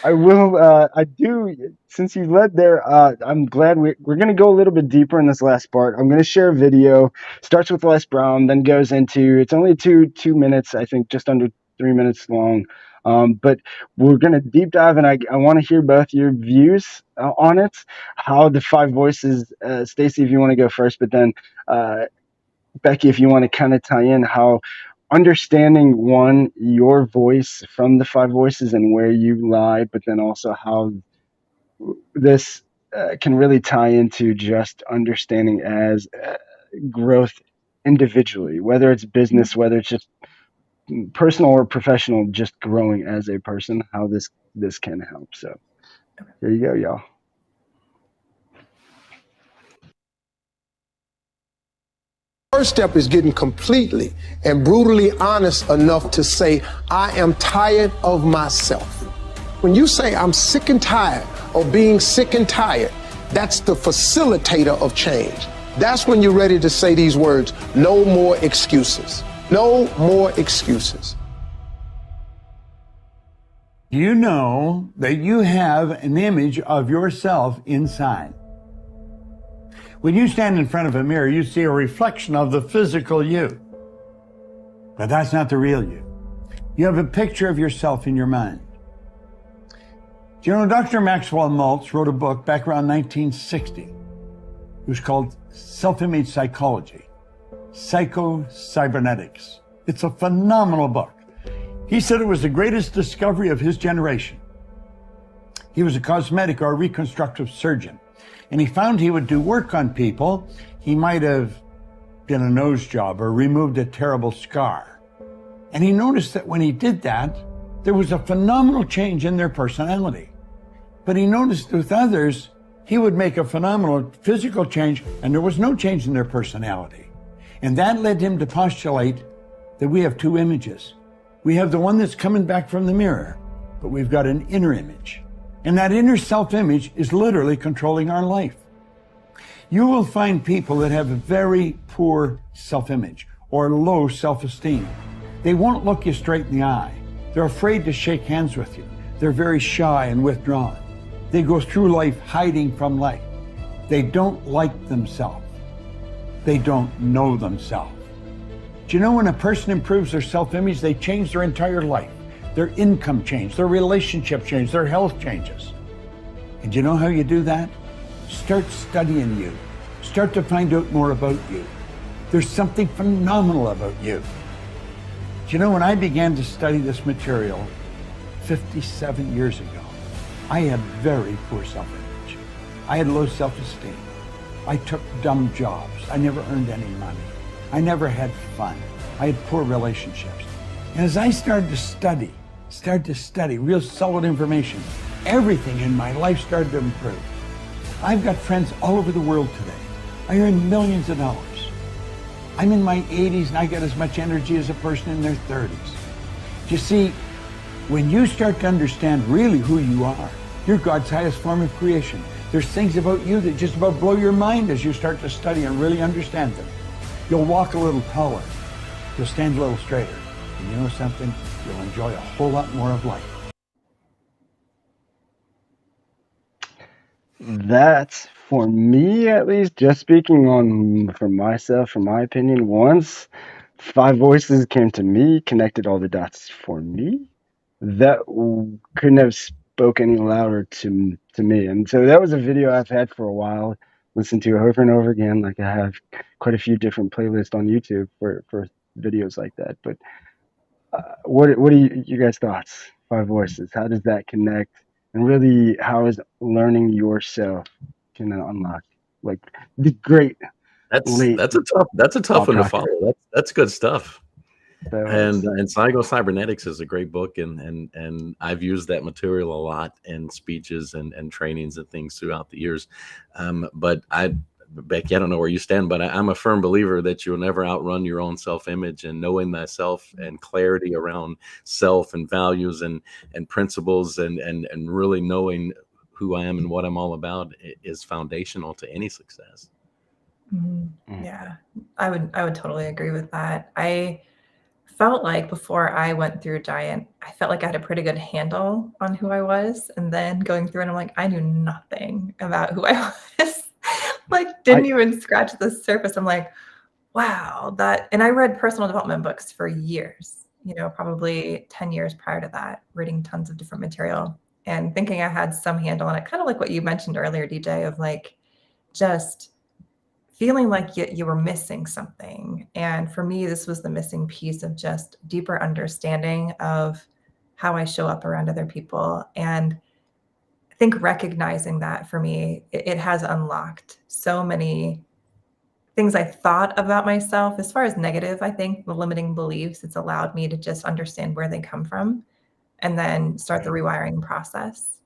I do, since you led there, I'm glad we're going to go a little bit deeper in this last part. I'm going to share a video, starts with Les Brown, then goes into, it's only two minutes, I think just under 3 minutes long. But we're going to deep dive, and I want to hear both your views on it, how the five voices, Stacey, if you want to go first, but then Becky, if you want to kind of tie in how understanding one, your voice from the five voices and where you lie, but then also how this can really tie into just understanding as growth individually, whether it's business, whether it's just personal or professional, just growing as a person, how this can help. So here you go, y'all. First step is getting completely and brutally honest enough to say, I am tired of myself. When you say I'm sick and tired of being sick and tired, that's the facilitator of change. That's when you're ready to say these words, no more excuses. No more excuses. You know that you have an image of yourself inside. When you stand in front of a mirror, you see a reflection of the physical you. But that's not the real you. You have a picture of yourself in your mind. Do you know Dr. Maxwell Maltz wrote a book back around 1960. It was called Self-Image Psychology, Psycho-Cybernetics. It's a phenomenal book. He said it was the greatest discovery of his generation. He was a cosmetic or reconstructive surgeon. And he found he would do work on people. He might have done a nose job or removed a terrible scar. And he noticed that when he did that, there was a phenomenal change in their personality. But he noticed with others, he would make a phenomenal physical change and there was no change in their personality. And that led him to postulate that we have two images. We have the one that's coming back from the mirror, but we've got an inner image. And that inner self-image is literally controlling our life. You will find people that have a very poor self-image or low self-esteem. They won't look you straight in the eye. They're afraid to shake hands with you. They're very shy and withdrawn. They go through life hiding from life. They don't like themselves. They don't know themselves. Do you know when a person improves their self-image, they change their entire life? Their income changes, their relationship changes, their health changes. And do you know how you do that? Start studying you. Start to find out more about you. There's something phenomenal about you. Do you know when I began to study this material 57 years ago, I had very poor self-image. I had low self-esteem. I took dumb jobs. I never earned any money. I never had fun. I had poor relationships. And as I started to study real solid information, everything in my life started to improve. I've got friends all over the world today. I earn millions of dollars. I'm in my 80s and I got as much energy as a person in their 30s. You see, when you start to understand really who you are, you're God's highest form of creation. There's things about you that just about blow your mind as you start to study and really understand them. You'll walk a little taller. You'll stand a little straighter. And you know something? You'll enjoy a whole lot more of life. That's, for me at least, just speaking on for myself, for my opinion, once five voices came to me, connected all the dots for me, that couldn't have spoke any louder to me. And so that was a video I've had for a while, listened to over and over again. Like, I have quite a few different playlists on YouTube for videos like that. But what are you guys' thoughts? Five voices. How does that connect? And really, how is learning yourself can unlock like the great? That's a tough one to follow. That's good stuff. And Psycho-Cybernetics is a great book, and I've used that material a lot in speeches and trainings and things throughout the years. But Becky, I don't know where you stand, but I'm a firm believer that you'll never outrun your own self-image, and knowing thyself and clarity around self and values and principles and really knowing who I am and what I'm all about is foundational to any success. Yeah, I would totally agree with that. I felt like before I went through Giant, I felt like I had a pretty good handle on who I was. And then going through it, I'm like, I knew nothing about who I was. Like, didn't even scratch the surface. I'm like, wow, and I read personal development books for years, probably 10 years prior to that, reading tons of different material and thinking I had some handle on it, kind of like what you mentioned earlier, DJ, of like just feeling like you were missing something. And for me, this was the missing piece of just deeper understanding of how I show up around other people. And I think recognizing that for me, it has unlocked so many things I thought about myself as far as negative. I think the limiting beliefs, it's allowed me to just understand where they come from and then start the rewiring process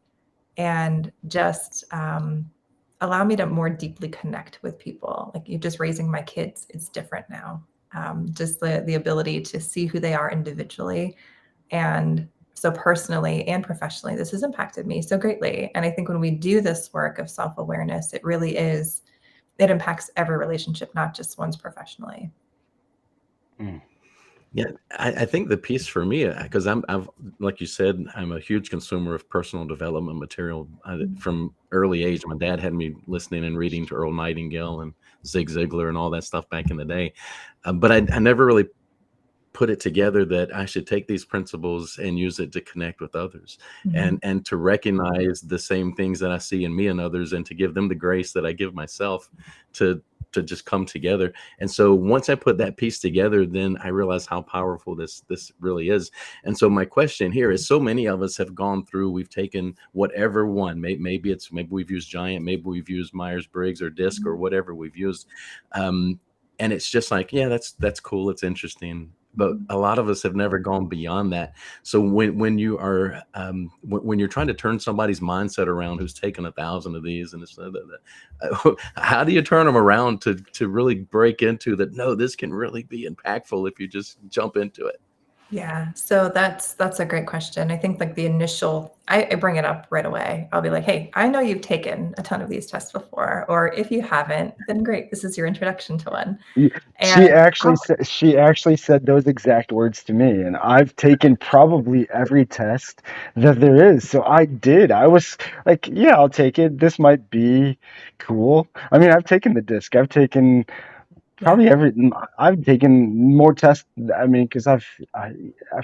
and just allow me to more deeply connect with people. Like, you just raising my kids, it's different now. Just the ability to see who they are individually. And so personally and professionally, this has impacted me so greatly. And I think when we do this work of self-awareness, it really is, it impacts every relationship, not just one's professionally. Yeah, I think the piece for me, because I've like you said, I'm a huge consumer of personal development material from early age. My dad had me listening and reading to Earl Nightingale and Zig Ziglar and all that stuff back in the day, but I never really put it together that I should take these principles and use it to connect with others and to recognize the same things that I see in me and others, and to give them the grace that I give myself to just come together. And so once I put that piece together, then I realized how powerful this really is. And so my question here is, so many of us have gone through, we've taken whatever one, maybe we've used Giant, maybe we've used Myers-Briggs or DISC or whatever we've used. And it's just like, yeah, that's cool. It's interesting. But a lot of us have never gone beyond that. So when you are when you're trying to turn somebody's mindset around who's taken 1,000 of these, and how do you turn them around to really break into that? No, this can really be impactful if you just jump into it. Yeah, so that's a great question. I think like the initial, I bring it up right away. I'll be like, hey, I know you've taken a ton of these tests before, or if you haven't, then great, this is your introduction to one. She actually said those exact words to me, and I've taken probably every test that there is. So I was like, yeah, I'll take it. This might be cool. I mean, I've taken the DISC. I've taken probably I've taken more tests. I mean, because I've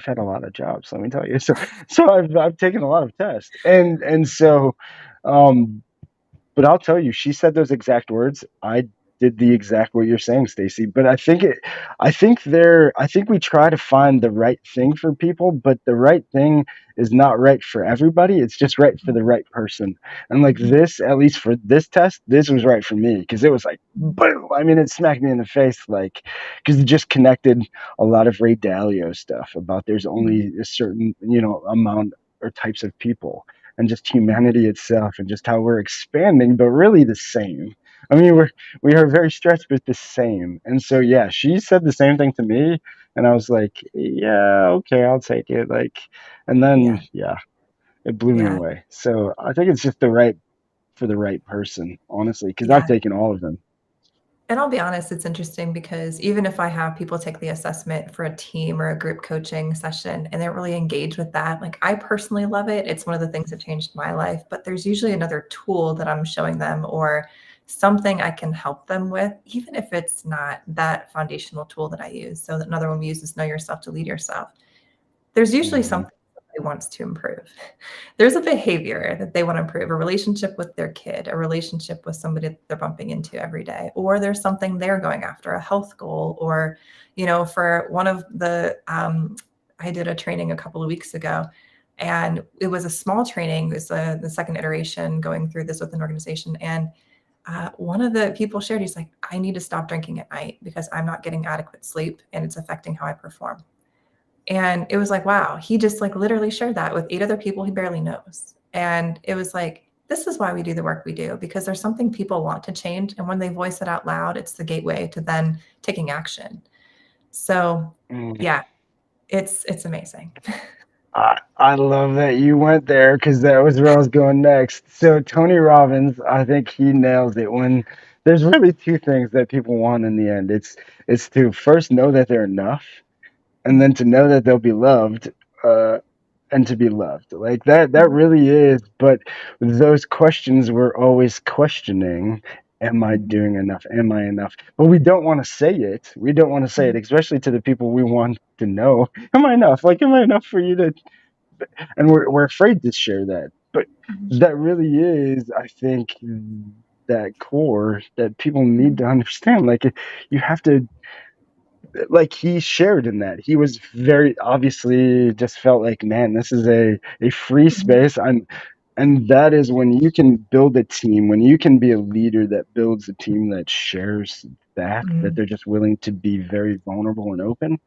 had a lot of jobs, let me tell you. So I've taken a lot of tests, and so, but I'll tell you, she said those exact words. I did the exact what you're saying, Stacey. But I think we try to find the right thing for people, but the right thing is not right for everybody. It's just right for the right person. And like this, at least for this test, this was right for me, because it was like boom. I mean, it smacked me in the face, like, because it just connected a lot of Ray Dalio stuff about there's only a certain amount or types of people, and just humanity itself, and just how we're expanding, but really the same. I mean, we are very stretched, but the same. And so, yeah, she said the same thing to me, and I was like, yeah, okay, I'll take it. Like, and then, it blew me away. So I think it's just for the right person, honestly, because I've taken all of them. And I'll be honest, it's interesting because even if I have people take the assessment for a team or a group coaching session and they don't really engage with that, like, I personally love it. It's one of the things that changed my life, but there's usually another tool that I'm showing them or something I can help them with, even if it's not that foundational tool that I use. So another one we use is Know Yourself to Lead Yourself. There's usually something somebody wants to improve. There's a behavior that they want to improve, a relationship with their kid, a relationship with somebody that they're bumping into every day, or there's something they're going after, a health goal, or, for one of the, I did a training a couple of weeks ago, and it was a small training. It was the second iteration going through this with an organization. And one of the people shared, he's like, I need to stop drinking at night because I'm not getting adequate sleep and it's affecting how I perform. And it was like, wow, he just like literally shared that with 8 other people he barely knows. And it was like, this is why we do the work we do, because there's something people want to change. And when they voice it out loud, it's the gateway to then taking action. So yeah, it's amazing. I love that you went there because that was where I was going next. So Tony Robbins, I think he nails it when there's really two things that people want in the end. It's to first know that they're enough, and then to know that they'll be loved, uh, and to be loved. Like that really is. But those questions we're always questioning. Am I doing enough? Am I enough? But we don't want to say it. We don't want to say it, especially to the people we want to know. Am I enough? Like, am I enough for you to, and we're afraid to share that. But that really is, I think, that core that people need to understand. Like you have to, like he shared in that. He was very obviously just felt like, man, this is a free space. And that is when you can build a team, when you can be a leader that builds a team that shares that they're just willing to be very vulnerable and open.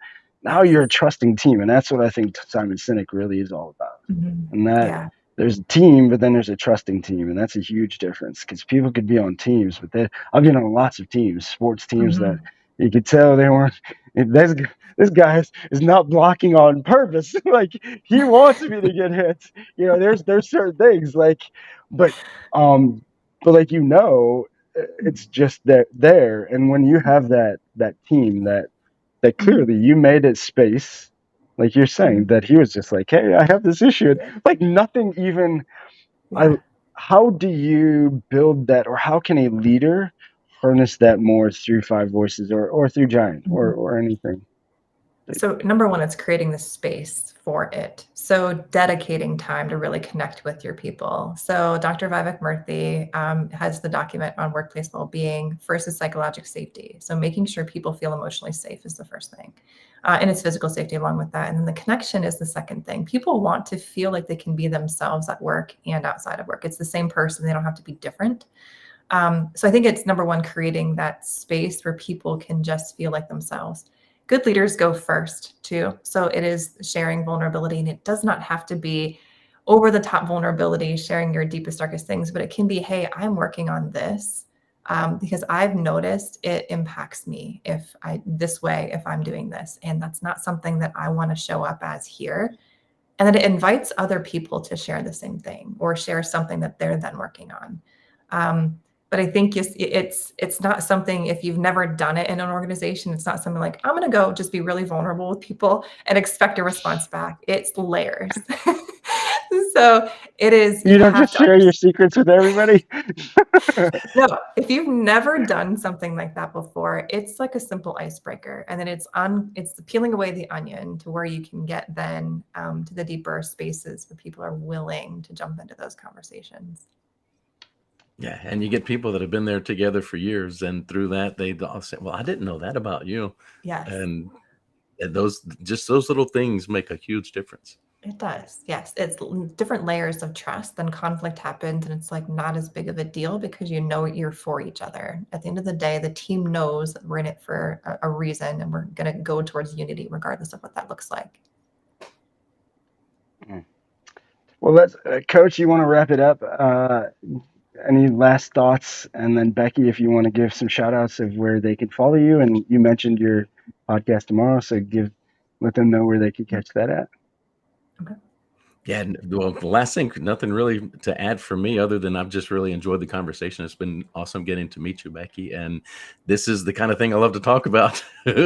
Now you're a trusting team, and that's what I think Simon Sinek really is all about. And that Yeah. there's a team, but then there's a trusting team, and that's a huge difference because people could be on teams, but I've been on lots of teams, sports teams that you could tell they weren't. This guy is not blocking on purpose. Like he wants me to get hit. You know, there's certain things like, but like it's just that there. And when you have that team that clearly you made it space, like you're saying, that he was just like, hey, I have this issue. Like nothing even. How do you build that, or how can a leader harness that more through Five Voices or through Giant or anything? So number one, it's creating the space for it. So dedicating time to really connect with your people. So Dr. Vivek Murthy has the document on workplace well-being. First is psychological safety. So making sure people feel emotionally safe is the first thing. And it's physical safety along with that. And then the connection is the second thing. People want to feel like they can be themselves at work and outside of work. It's the same person. They don't have to be different. So I think it's number one, creating that space where people can just feel like themselves. Good leaders go first too. So it is sharing vulnerability, and it does not have to be over the top vulnerability, sharing your deepest, darkest things, but it can be, hey, I'm working on this because I've noticed it impacts me if I'm doing this. And that's not something that I want to show up as here. And then it invites other people to share the same thing or share something that they're then working on. But I think it's not something, if you've never done it in an organization, it's not something like, I'm going to go just be really vulnerable with people and expect a response back. It's layers. So it is. You don't just share your secrets with everybody. No, if you've never done something like that before, it's like a simple icebreaker. And then it's peeling away the onion to where you can get then to the deeper spaces where people are willing to jump into those conversations. Yeah, and you get people that have been there together for years, and through that they all say, well, I didn't know that about you. Yes. And those little things make a huge difference. It does. Yes. It's different layers of trust. Then conflict happens and it's like not as big of a deal because you know you're for each other. At the end of the day, the team knows that we're in it for a reason, and we're going to go towards unity regardless of what that looks like. Well, let's, Coach, you want to wrap it up? Any last thoughts? And then Becky, if you want to give some shout outs of where they can follow you. And you mentioned your podcast tomorrow, so let them know where they can catch that at. Okay. Yeah, well, the last thing, nothing really to add for me other than I've just really enjoyed the conversation. It's been awesome getting to meet you, Becky. And this is the kind of thing I love to talk about.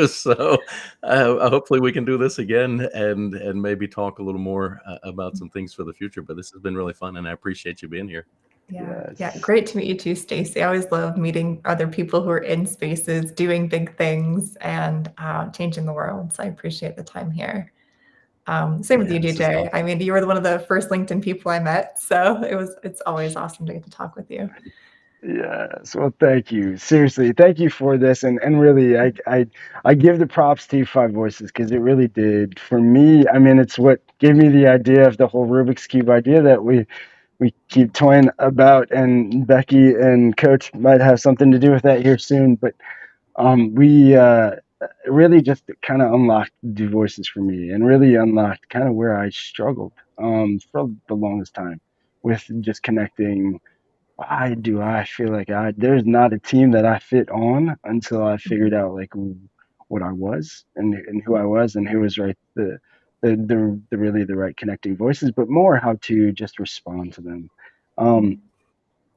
So hopefully we can do this again and maybe talk a little more about some things for the future. But this has been really fun, and I appreciate you being here. Yeah. Yes. Yeah. Great to meet you too, Stacey. I always love meeting other people who are in spaces, doing big things and changing the world. So I appreciate the time here. Same with you, DJ. Awesome. I mean, you were one of the first LinkedIn people I met. So it's always awesome to get to talk with you. Yes. Well, thank you. Seriously, thank you for this. And really, I give the props to Five Voices because it really did. For me, I mean, it's what gave me the idea of the whole Rubik's Cube idea that we keep toying about, and Becky and Coach might have something to do with that here soon. But we really just kind of unlocked the voices for me, and really unlocked kind of where I struggled for the longest time, with just connecting. Why do I feel like there's not a team that I fit on until I figured out like what I was and who I was and who was right the really the right connecting voices, but more how to just respond to them. Um,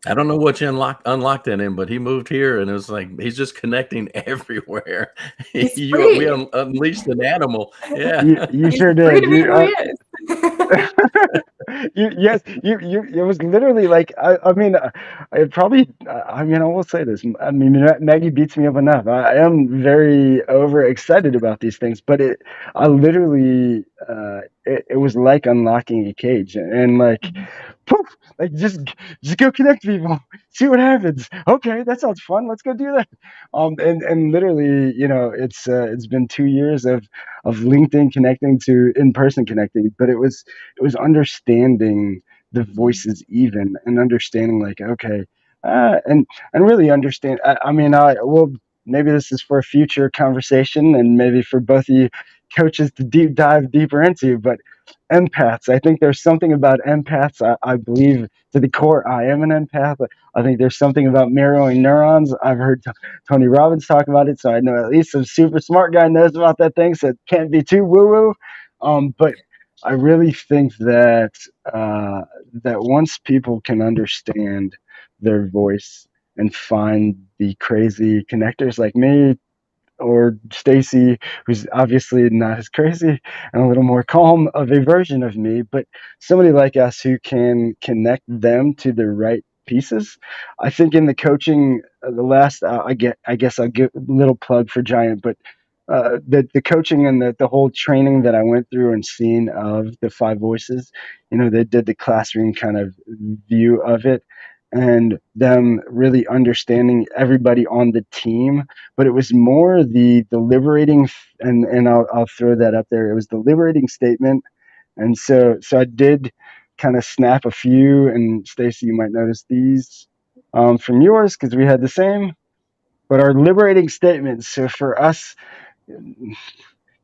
I don't know what you unlocked in him, but he moved here, and it was like he's just connecting everywhere. He's We free. unleashed an animal. Yeah. you He's sure free did. to be who he is. Yes, it was literally like, I mean, it probably, I mean, I will say this. I mean, Maggie beats me up enough. I am very overexcited about these things, but I literally, it was like unlocking a cage and like, poof, like just go connect people, see what happens. Okay, that sounds fun. Let's go do that. And literally, it's been 2 years of LinkedIn connecting to in-person connecting, but it was understanding the voices even and understanding like, okay, and really understand. I mean, maybe this is for a future conversation and maybe for both of you coaches to dive deeper into, but empaths. I think there's something about empaths. I believe to the core, I am an empath. I think there's something about mirroring neurons. I've heard Tony Robbins talk about it, so I know at least some super smart guy knows about that thing, so it can't be too woo woo. But I really think that once people can understand their voice and find the crazy connectors like me or Stacey, who's obviously not as crazy and a little more calm of a version of me, but somebody like us who can connect them to the right pieces. I think in the coaching, the last I guess I'll give a little plug for Giant, but the coaching and the whole training that I went through and seen of the five voices, they did the classroom kind of view of it and them really understanding everybody on the team, but it was more the liberating, and I'll throw that up there. It was the liberating statement, and so I did kind of snap a few, and Stacey, you might notice these from yours because we had the same, but our liberating statements. So for us,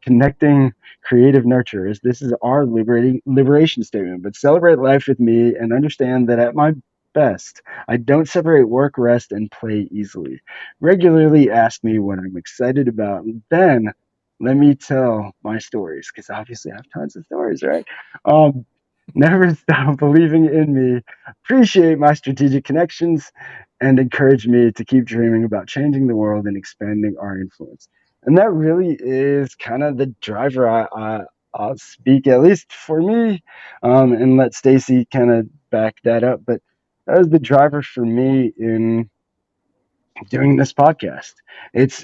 connecting creative nurture is this is our liberation statement. But celebrate life with me and understand that at my best, I don't separate work, rest, and play easily. Regularly ask me what I'm excited about, and then let me tell my stories because obviously I have tons of stories, right? Um, Never stop believing in me. Appreciate my strategic connections and encourage me to keep dreaming about changing the world and expanding our influence. And that really is kind of the driver I'll speak, at least for me, and let Stacey kind of back that up. But that was the driver for me in doing this podcast.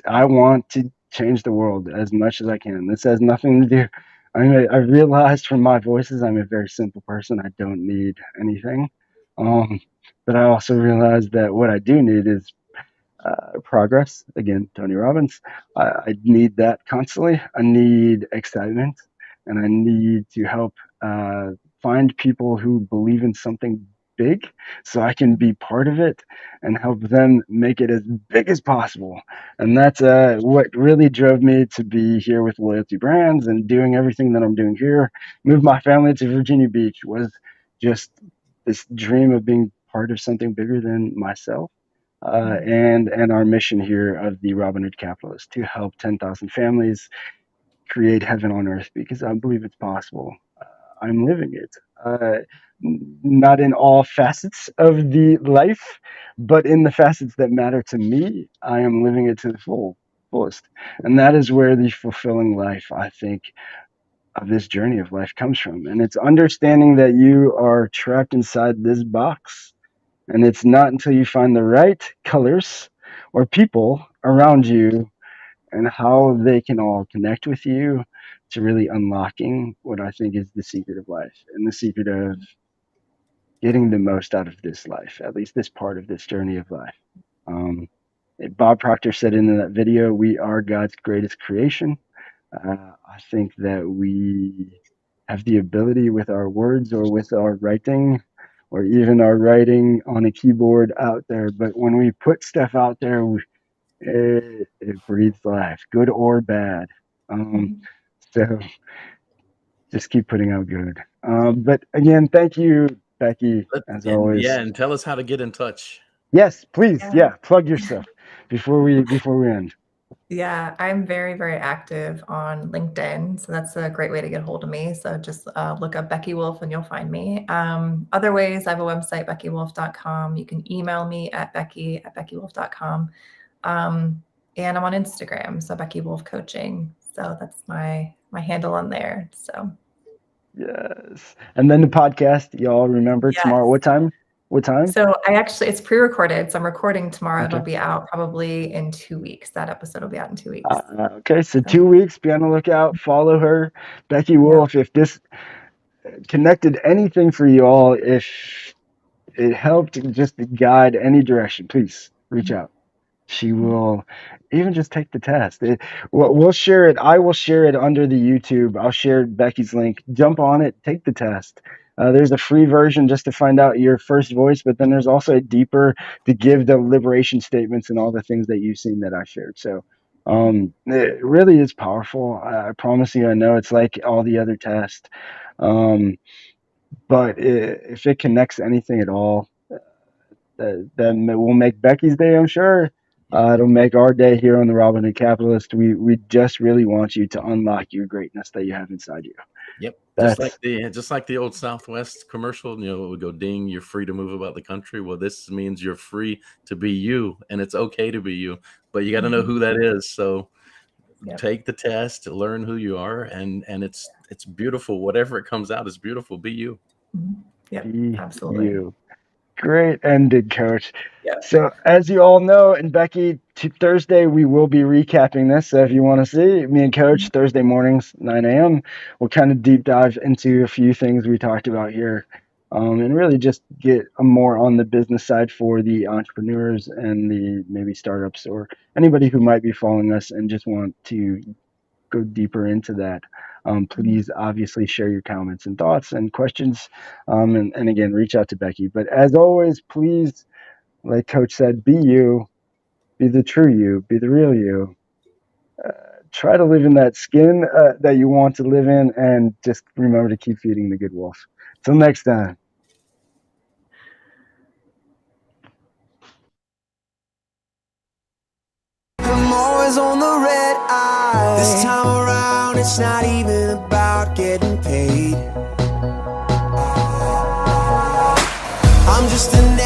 I want to change the world as much as I can. This has nothing to do. I realized from my voices, I'm a very simple person. I don't need anything. Um, but I also realized that what I do need is progress. Again, Tony Robbins. I need that constantly. I need excitement, and I need to help find people who believe in something big, so I can be part of it and help them make it as big as possible. And that's what really drove me to be here with Loyalty Brands and doing everything that I'm doing here. Moved my family to Virginia Beach was just this dream of being part of something bigger than myself, and our mission here of the Robinhood Capitalists to help 10,000 families create heaven on earth because I believe it's possible. I'm living it. Not in all facets of the life, but in the facets that matter to me, I am living it to the fullest. And that is where the fulfilling life, I think, of this journey of life comes from. And it's understanding that you are trapped inside this box, and it's not until you find the right colors or people around you and how they can all connect with you to really unlocking what I think is the secret of life and the secret of getting the most out of this life, at least this part of this journey of life. Um, Bob Proctor said in that video, we are God's greatest creation. I think that we have the ability with our words or with our writing or even our writing on a keyboard out there. But when we put stuff out there, it breathes life, good or bad. So just keep putting out good. But again, thank you. Becky, as always. And tell us how to get in touch. Yes, please. Yeah. Yeah, plug yourself before we end. Yeah, I'm very, very active on LinkedIn. So that's a great way to get a hold of me. So just look up Becky Wolfe and you'll find me. Other ways, I have a website, beckywolfe.com. You can email me at becky@beckywolfe.com. And I'm on Instagram, so Becky Wolfe Coaching. So that's my handle on there. So Yes. And then the podcast, y'all remember Yes. tomorrow. What time? So it's pre-recorded. So I'm recording tomorrow. Okay. It'll be out probably in 2 weeks. That episode will be out in 2 weeks. Okay, so 2 weeks. Be on the lookout. Follow her, Becky Wolfe. If this connected anything for you all, if it helped just to guide any direction, please reach out. She will even just take the test. We'll share it. I will share it under the YouTube. I'll share Becky's link. Jump on it. Take the test. There's a free version just to find out your first voice, but then there's also a deeper to give the liberation statements and all the things that you've seen that I shared. So it really is powerful. I promise you. I know it's like all the other tests, but if it connects anything at all, then it will make Becky's day, I'm sure. It'll make our day here on the Robinhood Capitalist. We just really want you to unlock your greatness that you have inside you. Yep. That's Just like the old Southwest commercial, it would go ding, you're free to move about the country. Well, this means you're free to be you, and it's okay to be you, but you got to know who that is. So take the test, learn who you are, and it's beautiful. Whatever it comes out is beautiful. Be you. Yep, be absolutely. you. Great ended, Coach. Yep. So as you all know, and Becky, Thursday we will be recapping this. So if you want to see me and Coach Thursday mornings, 9 a.m., we'll kind of deep dive into a few things we talked about here, and really just get more on the business side for the entrepreneurs and the maybe startups or anybody who might be following us and just want to go deeper into that. Please obviously share your comments and thoughts and questions. And again, reach out to Becky. But as always, please, like Coach said, be you, be the true you, be the real you. Try to live in that skin that you want to live in, and just remember to keep feeding the good wolf. Till next time. I'm always on the red eye. This time around, it's not even about getting paid. I'm just an